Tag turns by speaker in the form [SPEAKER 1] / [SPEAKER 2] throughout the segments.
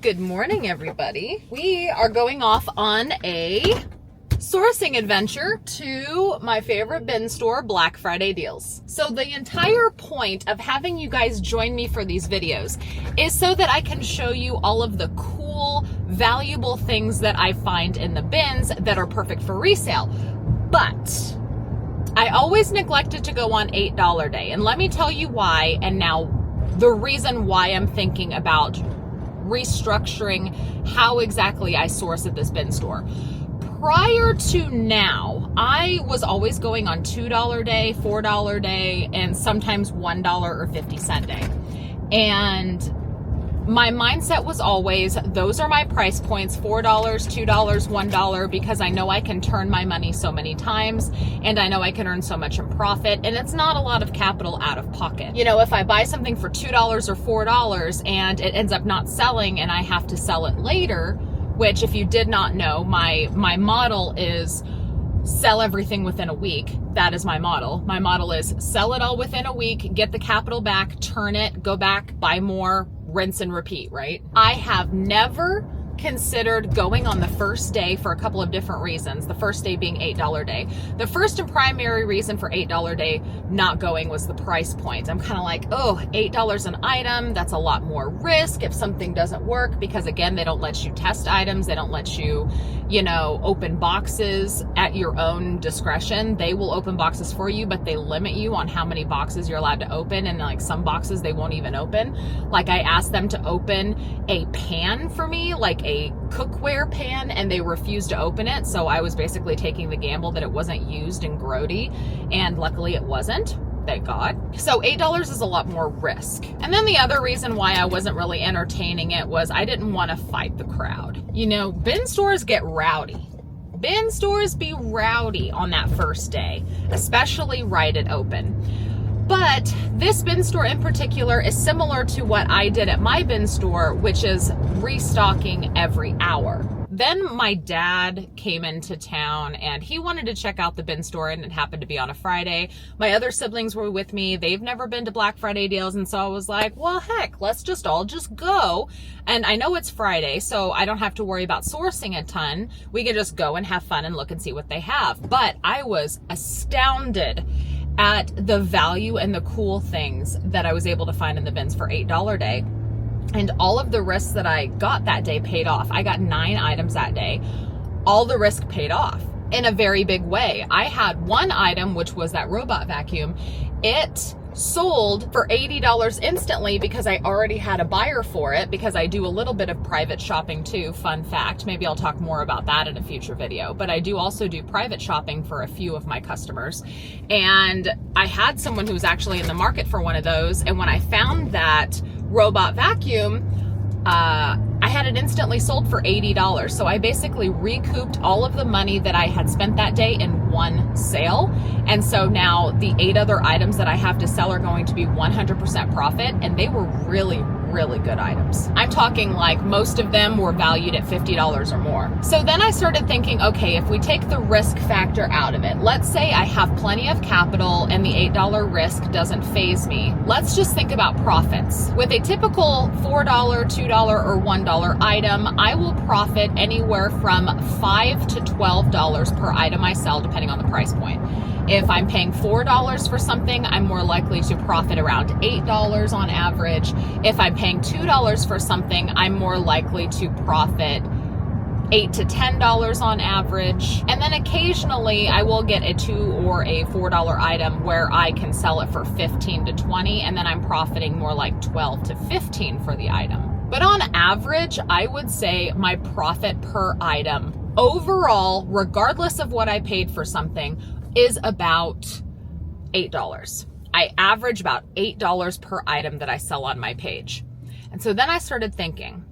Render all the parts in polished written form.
[SPEAKER 1] Good morning, everybody. We are going off on a sourcing adventure to my favorite bin store, Black Friday deals. So the entire point of having you guys join me for these videos is so that I can show you all of the cool, valuable things that I find in the bins that are perfect for resale. But I always neglected to go on $8 day, and let me tell you why, and now the reason why I'm thinking about restructuring how exactly I source at this bin store. Prior to now, I was always going on $2 day, $4 day, and sometimes $1 or 50-cent day. And my mindset was always, those are my price points, $4, $2, $1, because I know I can turn my money so many times and I know I can earn so much in profit, and it's not a lot of capital out of pocket. You know, if I buy something for $2 or $4 and it ends up not selling and I have to sell it later, which if you did not know, my model is sell everything within a week. That is my model. My model is sell it all within a week, get the capital back, turn it, go back, buy more, rinse and repeat, right? I have never considered going on the first day for a couple of different reasons. The first day being $8 day. The first and primary reason for $8 day not going was the price point. I'm kind of like, oh, $8 an item, that's a lot more risk if something doesn't work, because again, they don't let you test items. They don't let you, open boxes at your own discretion. They will open boxes for you, but they limit you on how many boxes you're allowed to open. And like some boxes they won't even open. Like I asked them to open a pan for me, like a cookware pan, and they refused to open it. So I was basically taking the gamble that it wasn't used and grody, and luckily it wasn't. Thank God. So $8 is a lot more risk. And then the other reason why I wasn't really entertaining it was I didn't want to fight the crowd. Bin stores get rowdy. Bin stores be rowdy on that first day, especially right at open. But this bin store in particular is similar to what I did at my bin store, which is restocking every hour. Then my dad came into town and he wanted to check out the bin store, and it happened to be on a Friday. My other siblings were with me. They've never been to Black Friday deals. And so I was like, well, heck, let's just all go. And I know it's Friday, so I don't have to worry about sourcing a ton. We can just go and have fun and look and see what they have. But I was astounded at the value and the cool things that I was able to find in the bins for $8 day. And all of the risks that I got that day paid off. I got 9 items that day. All the risk paid off in a very big way. I had one item, which was that robot vacuum. It sold for $80 instantly because I already had a buyer for it, because I do a little bit of private shopping too. Fun fact, maybe I'll talk more about that in a future video, but I do also do private shopping for a few of my customers. And I had someone who was actually in the market for one of those. And when I found that robot vacuum, I had it instantly sold for $80. So I basically recouped all of the money that I had spent that day in one sale. And so now the 8 other items that I have to sell are going to be 100% profit. And they were really, really good items. I'm talking like most of them were valued at $50 or more. So then I started thinking, okay, if we take the risk factor out of it, let's say I have plenty of capital and the $8 risk doesn't faze me. Let's just think about profits. With a typical $4, $2, or $1 item, I will profit anywhere from $5 to $12 per item I sell, depending on the price point. If I'm paying $4 for something, I'm more likely to profit around $8 on average. If I'm paying $2 for something, I'm more likely to profit $8 to $10 on average. And then occasionally I will get a $2 or a $4 item where I can sell it for $15 to $20, and then I'm profiting more like $12 to $15 for the item. But on average, I would say my profit per item overall, regardless of what I paid for something, is about $8. I average about $8 per item that I sell on my page. And so then I started thinking,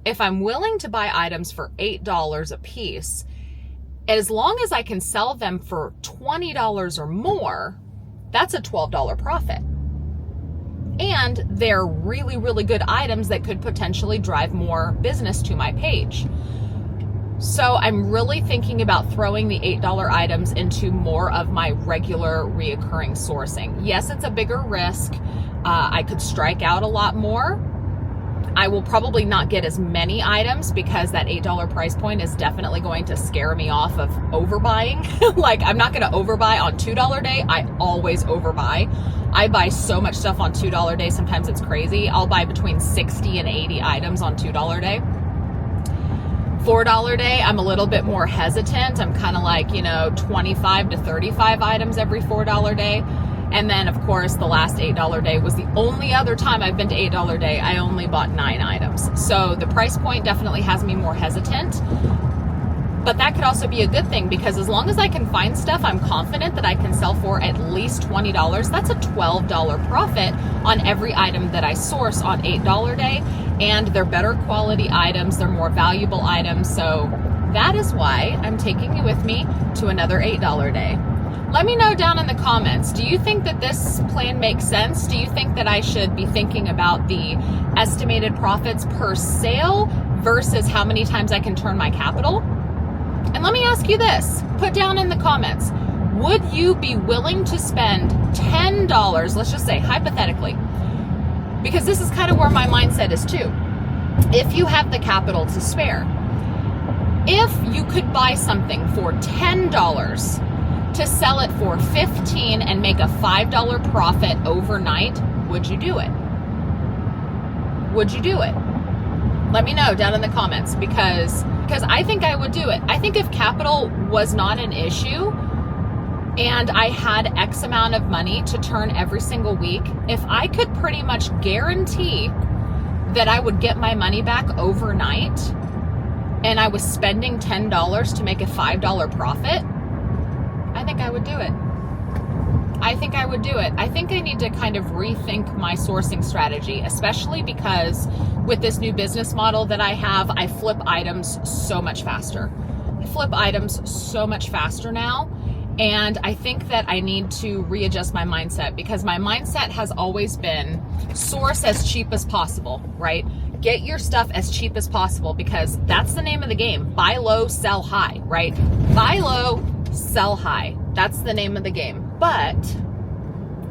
[SPEAKER 1] if I'm willing to buy items for $8 a piece, as long as I can sell them for $20 or more, that's a $12 profit. And they're really, really good items that could potentially drive more business to my page. So I'm really thinking about throwing the $8 items into more of my regular reoccurring sourcing. Yes, it's a bigger risk. I could strike out a lot more. I will probably not get as many items because that $8 price point is definitely going to scare me off of overbuying. Like, I'm not going to overbuy on $2 day. I always overbuy. I buy so much stuff on $2 day. Sometimes it's crazy. I'll buy between 60 and 80 items on $2 day. $4 day, I'm a little bit more hesitant. I'm kind of like, 25 to 35 items every $4 day. And then, of course, the last $8 day was the only other time I've been to $8 day. I only bought 9 items. So the price point definitely has me more hesitant. But that could also be a good thing, because as long as I can find stuff I'm confident that I can sell for at least $20, that's a $12 profit on every item that I source on $8 day. And they're better quality items, they're more valuable items. So that is why I'm taking you with me to another $8 day. Let me know down in the comments, do you think that this plan makes sense? Do you think that I should be thinking about the estimated profits per sale versus how many times I can turn my capital? And let me ask you this, put down in the comments, would you be willing to spend $10, let's just say hypothetically, because this is kind of where my mindset is too, if you have the capital to spare, if you could buy something for $10 to sell it for $15 and make a $5 profit overnight, would you do it? Would you do it? Let me know down in the comments, because I think I would do it. I think if capital was not an issue and I had X amount of money to turn every single week, if I could pretty much guarantee that I would get my money back overnight and I was spending $10 to make a $5 profit, I think I would do it. I think I would do it. I think I need to kind of rethink my sourcing strategy, especially because with this new business model that I have, I flip items so much faster. I flip items so much faster now. And I think that I need to readjust my mindset, because my mindset has always been source as cheap as possible, right? Get your stuff as cheap as possible, because that's the name of the game. Buy low, sell high, right? Buy low, sell high. That's the name of the game. But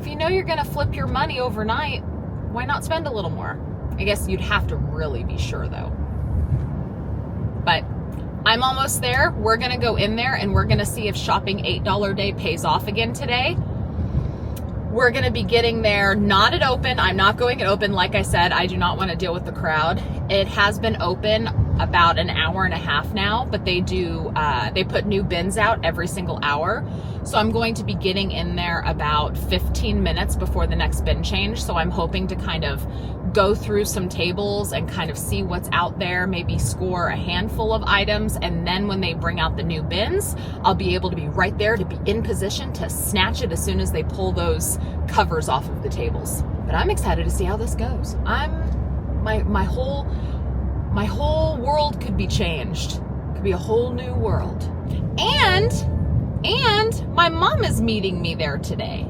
[SPEAKER 1] if you know you're going to flip your money overnight, why not spend a little more? I guess you'd have to really be sure though. But I'm almost there. We're going to go in there and we're going to see if shopping $8 day pays off again today. We're going to be getting there, not at open. I'm not going at open. Like I said, I do not want to deal with the crowd. It has been open about an hour and a half now, but they put new bins out every single hour. So I'm going to be getting in there about 15 minutes before the next bin change. So I'm hoping to kind of go through some tables and kind of see what's out there, maybe score a handful of items. And then when they bring out the new bins, I'll be able to be right there to be in position to snatch it as soon as they pull those covers off of the tables. But I'm excited to see how this goes. My whole world could be changed. It could be a whole new world. And my mom is meeting me there today.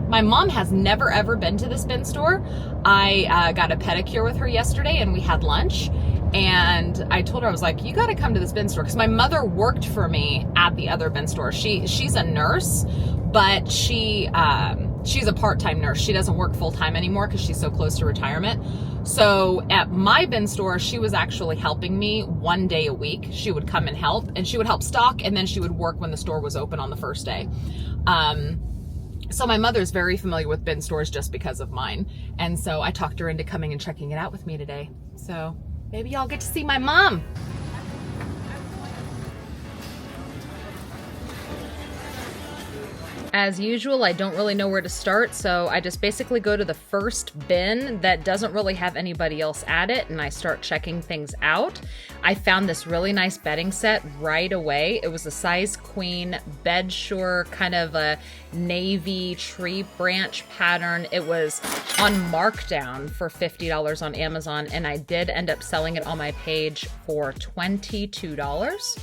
[SPEAKER 1] My mom has never ever been to this bin store. I got a pedicure with her yesterday and we had lunch. And I told her, I was like, you got to come to this bin store, because my mother worked for me at the other bin store. She's a nurse, but she's a part-time nurse. She doesn't work full-time anymore because she's so close to retirement. So at my bin store, she was actually helping me 1 day a week. She would come and help, and she would help stock, and then she would work when the store was open on the first day. So my mother's very familiar with bin stores just because of mine. And so I talked her into coming and checking it out with me today. So maybe y'all get to see my mom. As usual, I don't really know where to start, so I just basically go to the first bin that doesn't really have anybody else at it, and I start checking things out. I found this really nice bedding set right away. It was a size queen, bedsure, kind of a navy tree branch pattern. It was on markdown for $50 on Amazon, and I did end up selling it on my page for $22.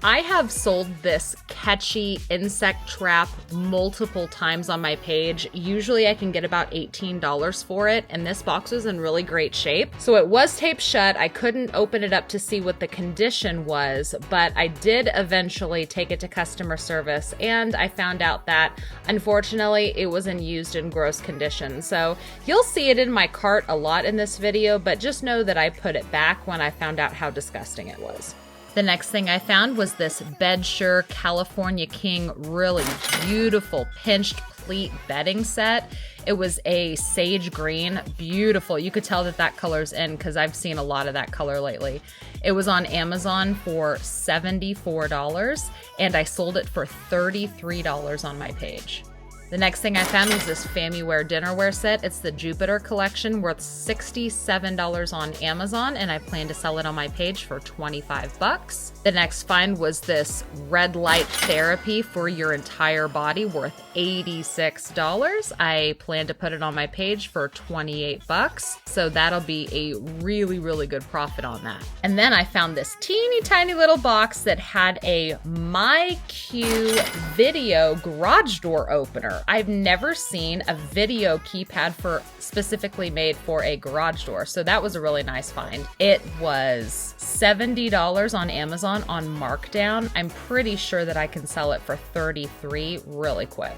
[SPEAKER 1] I have sold this catchy insect trap multiple times on my page. Usually I can get about $18 for it, and this box was in really great shape. So it was taped shut. I couldn't open it up to see what the condition was, but I did eventually take it to customer service, and I found out that unfortunately it was used in gross condition. So you'll see it in my cart a lot in this video, but just know that I put it back when I found out how disgusting it was. The next thing I found was this Bedsure California King really beautiful pinched pleat bedding set. It was a sage green, beautiful. You could tell that that color's in because I've seen a lot of that color lately. It was on Amazon for $74 and I sold it for $33 on my page. The next thing I found was this FamiWare dinnerware set. It's the Jupiter collection, worth $67 on Amazon, and I plan to sell it on my page for 25 bucks. The next find was this red light therapy for your entire body, worth $86. I plan to put it on my page for 28 bucks, so that'll be a really, really good profit on that. And then I found this teeny tiny little box that had a MyQ video garage door opener. I've never seen a video keypad specifically made for a garage door, so that was a really nice find. It was $70 on Amazon on markdown. I'm pretty sure that I can sell it for $33 really quick.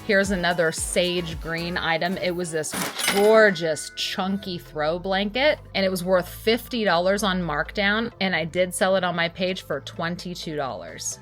[SPEAKER 1] Here's another sage green item. It was this gorgeous chunky throw blanket, and it was worth $50 on markdown, and I did sell it on my page for $22.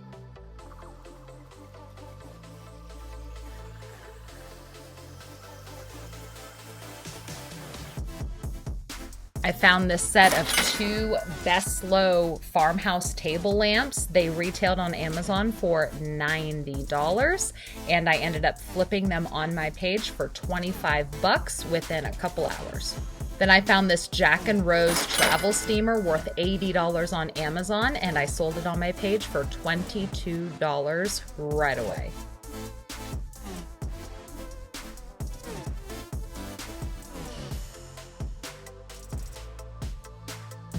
[SPEAKER 1] I found this set of 2 Best Low farmhouse table lamps. They retailed on Amazon for $90, and I ended up flipping them on my page for 25 bucks within a couple hours. Then I found this Jack and Rose travel steamer worth $80 on Amazon, and I sold it on my page for $22 right away.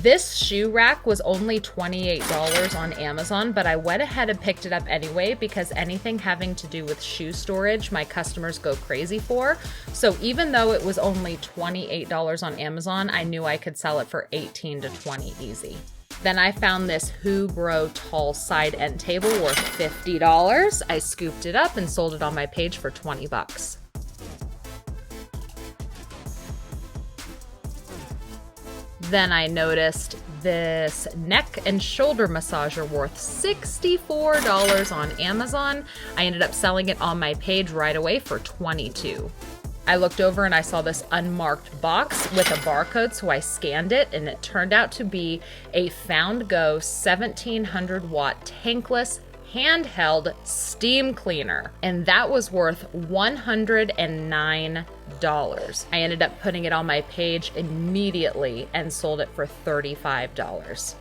[SPEAKER 1] This shoe rack was only $28 on Amazon, but I went ahead and picked it up anyway because anything having to do with shoe storage, my customers go crazy for. So even though it was only $28 on Amazon, I knew I could sell it for $18 to $20 easy. Then I found this Hubro tall side end table worth $50. I scooped it up and sold it on my page for 20 bucks. Then I noticed this neck and shoulder massager worth $64 on Amazon. I ended up selling it on my page right away for $22. I looked over and I saw this unmarked box with a barcode, so I scanned it, and it turned out to be a Found Go 1700 watt tankless handheld steam cleaner, and that was worth $109. I ended up putting it on my page immediately and sold it for $35.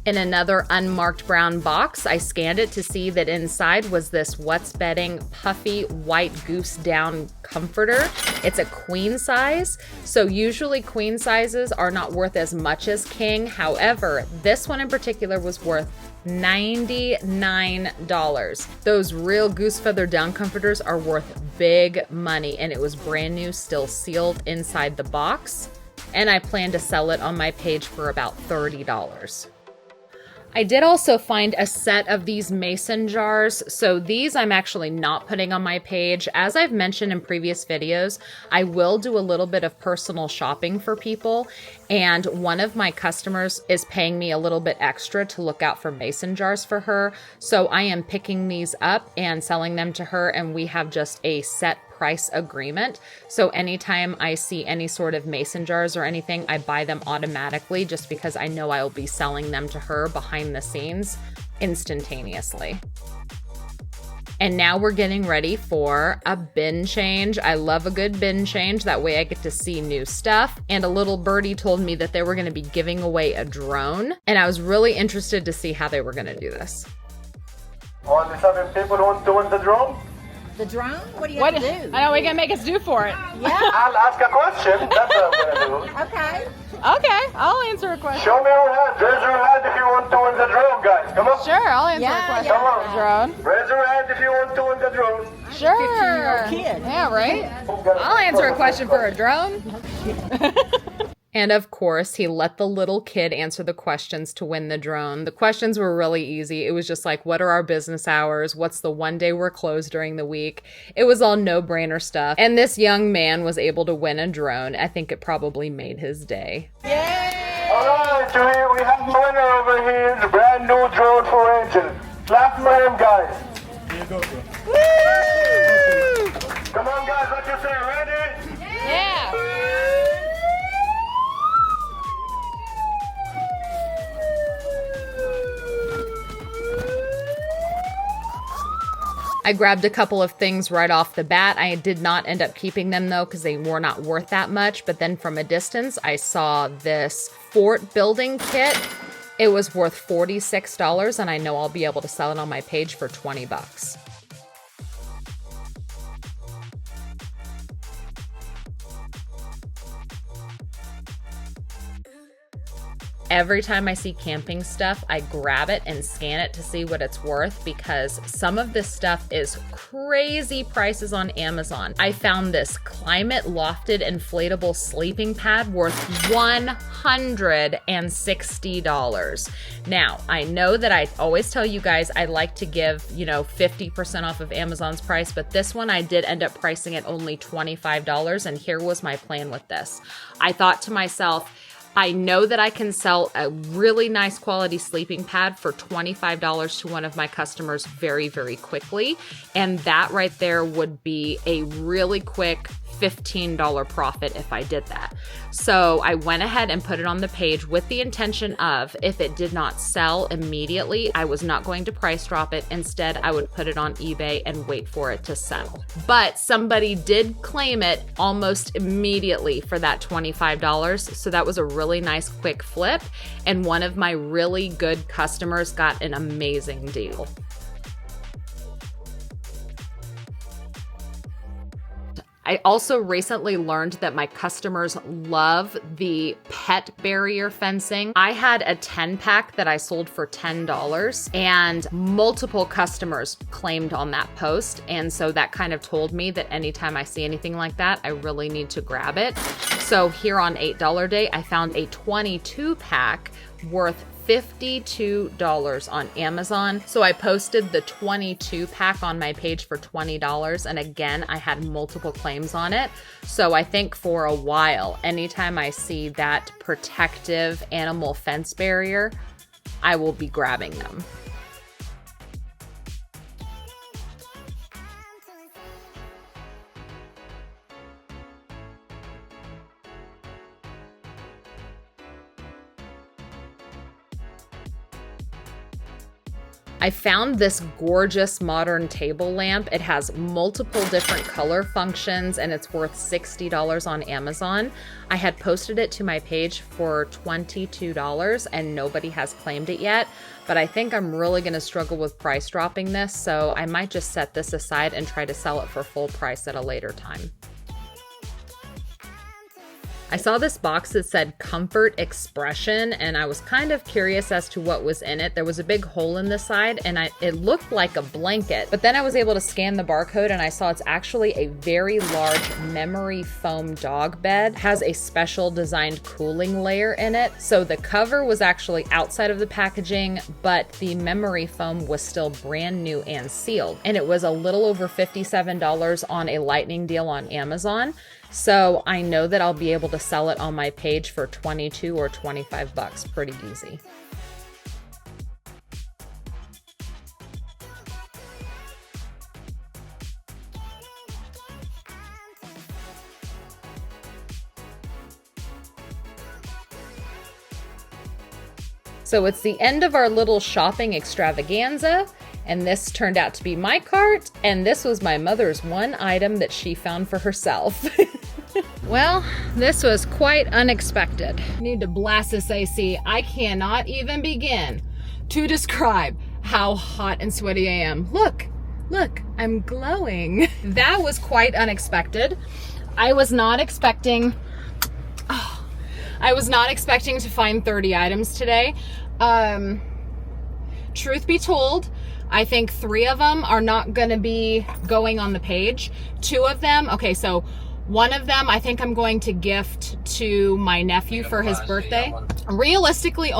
[SPEAKER 1] In another unmarked brown box, I scanned it to see that inside was this What's Bedding puffy white goose down comforter. It's a queen size, so usually queen sizes are not worth as much as king. However, this one in particular was worth $99. Those real goose feather down comforters are worth big money, and it was brand new, still sealed inside the box, and I plan to sell it on my page for about $30. I did also find a set of these mason jars. So these I'm actually not putting on my page. As I've mentioned in previous videos, I will do a little bit of personal shopping for people. And one of my customers is paying me a little bit extra to look out for mason jars for her. So I am picking these up and selling them to her, and we have just a set price agreement. So anytime I see any sort of mason jars or anything, I buy them automatically just because I know I'll be selling them to her behind the scenes instantaneously. And now we're getting ready for a bin change. I love a good bin change. That way I get to see new stuff. And a little birdie told me that they were going to be giving away a drone, and I was really interested to see how they were going to do this.
[SPEAKER 2] Only 7 people want to win the drone?
[SPEAKER 3] The drone? What do you have to do?
[SPEAKER 1] I know what you gonna make us do for it.
[SPEAKER 3] Yeah.
[SPEAKER 2] I'll ask a question. That's what I'm gonna do.
[SPEAKER 3] Okay.
[SPEAKER 1] Okay, I'll answer a question.
[SPEAKER 2] Show me your hand. Raise your hand if you want to win the drone, guys. Come on.
[SPEAKER 1] Sure, I'll answer
[SPEAKER 3] Yeah,
[SPEAKER 1] a question.
[SPEAKER 2] Come on.
[SPEAKER 1] Drone.
[SPEAKER 2] Raise your hand if you want to win the drone.
[SPEAKER 1] Sure.
[SPEAKER 3] 15-year-old kid.
[SPEAKER 1] Yeah, right? I'll answer a question for a drone. And of course, he let the little kid answer the questions to win the drone. The questions were really easy. It was just like, what are our business hours? What's the one day we're closed during the week? It was all no-brainer stuff. And this young man was able to win a drone. I think it probably made his day.
[SPEAKER 3] Yay!
[SPEAKER 2] All right, so here we have a winner over here. The brand new drone for Angel. Clap for him, guys.
[SPEAKER 4] Here you go, bro.
[SPEAKER 1] Woo!
[SPEAKER 2] Come on, guys. What you say? Ready?
[SPEAKER 1] Yeah. I grabbed a couple of things right off the bat. I did not end up keeping them though because they were not worth that much. But then from a distance, I saw this fort building kit. It was worth $46 and I know I'll be able to sell it on my page for 20 bucks. Every time I see camping stuff, I grab it and scan it to see what it's worth because some of this stuff is crazy prices on Amazon. I found this climate lofted inflatable sleeping pad worth $160. Now, I know that I always tell you guys I like to give, 50% off of Amazon's price, but this one I did end up pricing at only $25, and here was my plan with this. I thought to myself, I know that I can sell a really nice quality sleeping pad for $25 to one of my customers very, very quickly. And that right there would be a really quick $15 profit if I did that. So I went ahead and put it on the page with the intention of, if it did not sell immediately, I was not going to price drop it. Instead, I would put it on eBay and wait for it to sell. But somebody did claim it almost immediately for that $25. So that was a really nice quick flip. And one of my really good customers got an amazing deal. I also recently learned that my customers love the pet barrier fencing. I had a 10-pack that I sold for $10 and multiple customers claimed on that post. And so that kind of told me that anytime I see anything like that, I really need to grab it. So here on $8 Day, I found a 22-pack worth $52 on Amazon. So I posted the 22 pack on my page for $20. And again, I had multiple claims on it. So I think for a while, anytime I see that protective animal fence barrier, I will be grabbing them. I found this gorgeous modern table lamp. It has multiple different color functions and it's worth $60 on Amazon. I had posted it to my page for $22 and nobody has claimed it yet, but I think I'm really gonna struggle with price dropping this, so I might just set this aside and try to sell it for full price at a later time. I saw this box that said Comfort Expression and I was kind of curious as to what was in it. There was a big hole in the side and it looked like a blanket, but then I was able to scan the barcode and I saw it's actually a very large memory foam dog bed. It has a special designed cooling layer in it. So the cover was actually outside of the packaging, but the memory foam was still brand new and sealed. And it was a little over $57 on a lightning deal on Amazon. So I know that I'll be able to sell it on my page for 22 or 25 bucks pretty easy. So it's the end of our little shopping extravaganza. And this turned out to be my cart, and this was my mother's one item that she found for herself. Well, this was quite unexpected. I need to blast this AC. I cannot even begin to describe how hot and sweaty I am. Look, I'm glowing. That was quite unexpected. I was not expecting to find 30 items today. Truth be told, I think 3 of them are not gonna be going on the page. 2 of them, okay, so one of them I think I'm going to gift to my nephew for his birthday. Realistically,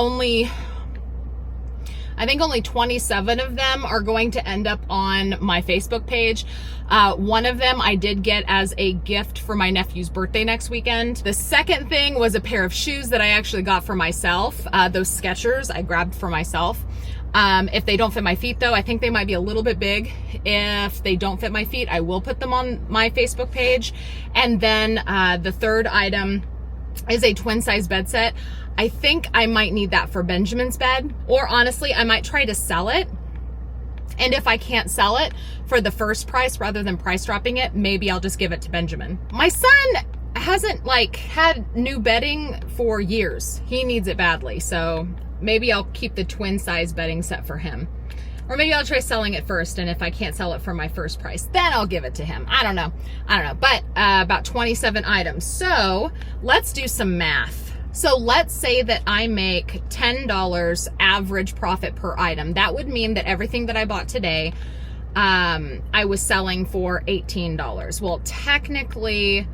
[SPEAKER 1] I think only 27 of them are going to end up on my Facebook page. One of them I did get as a gift for my nephew's birthday next weekend. The second thing was a pair of shoes that I actually got for myself. Those Skechers I grabbed for myself. If they don't fit my feet though, I think they might be a little bit big. If they don't fit my feet, I will put them on my Facebook page. And then the third item is a twin size bed set. I think I might need that for Benjamin's bed, or honestly, I might try to sell it. And if I can't sell it for the first price rather than price dropping it, maybe I'll just give it to Benjamin. My son hasn't had new bedding for years. He needs it badly. So maybe I'll keep the twin size bedding set for him. Or maybe I'll try selling it first, and if I can't sell it for my first price, then I'll give it to him. I don't know. But about 27 items. So let's do some math. So let's say that I make $10 average profit per item. That would mean that everything that I bought today, I was selling for $18. Well, technically,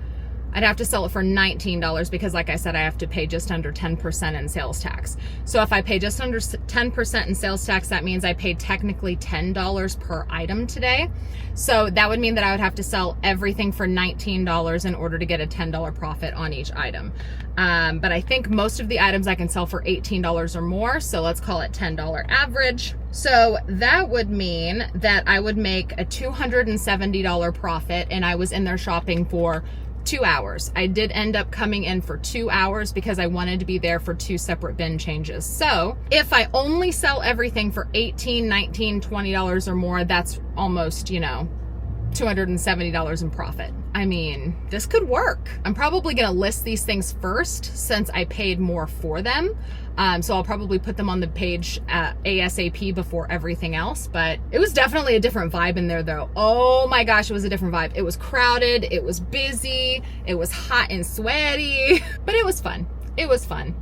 [SPEAKER 1] I'd have to sell it for $19 because, like I said, I have to pay just under 10% in sales tax. So if I pay just under 10% in sales tax, that means I paid technically $10 per item today. So that would mean that I would have to sell everything for $19 in order to get a $10 profit on each item. But I think most of the items I can sell for $18 or more. So let's call it $10 average. So that would mean that I would make a $270 profit, and I was in there shopping for 2 hours. I did end up coming in for 2 hours because I wanted to be there for 2 separate bin changes. So if I only sell everything for $18, $19, $20 or more, that's almost, $270 in profit. I mean, this could work. I'm probably gonna list these things first since I paid more for them. So I'll probably put them on the page ASAP before everything else, but it was definitely a different vibe in there though. Oh my gosh, it was a different vibe. It was crowded, it was busy, it was hot and sweaty, but it was fun. It was fun.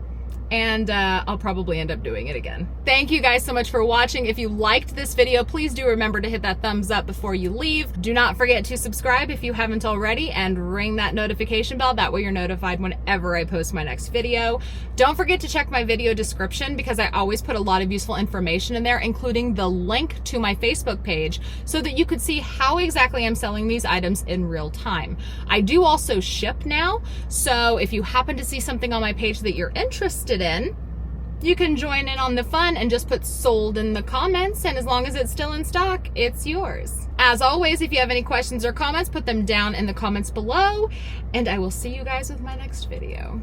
[SPEAKER 1] And I'll probably end up doing it again. Thank you guys so much for watching. If you liked this video, please do remember to hit that thumbs up before you leave. Do not forget to subscribe if you haven't already, and ring that notification bell. That way you're notified whenever I post my next video. Don't forget to check my video description because I always put a lot of useful information in there, including the link to my Facebook page so that you could see how exactly I'm selling these items in real time. I do also ship now, so if you happen to see something on my page that you're interested in, you can join in on the fun and just put sold in the comments, and as long as it's still in stock, it's yours. As always, if you have any questions or comments, put them down in the comments below, and I will see you guys with my next video.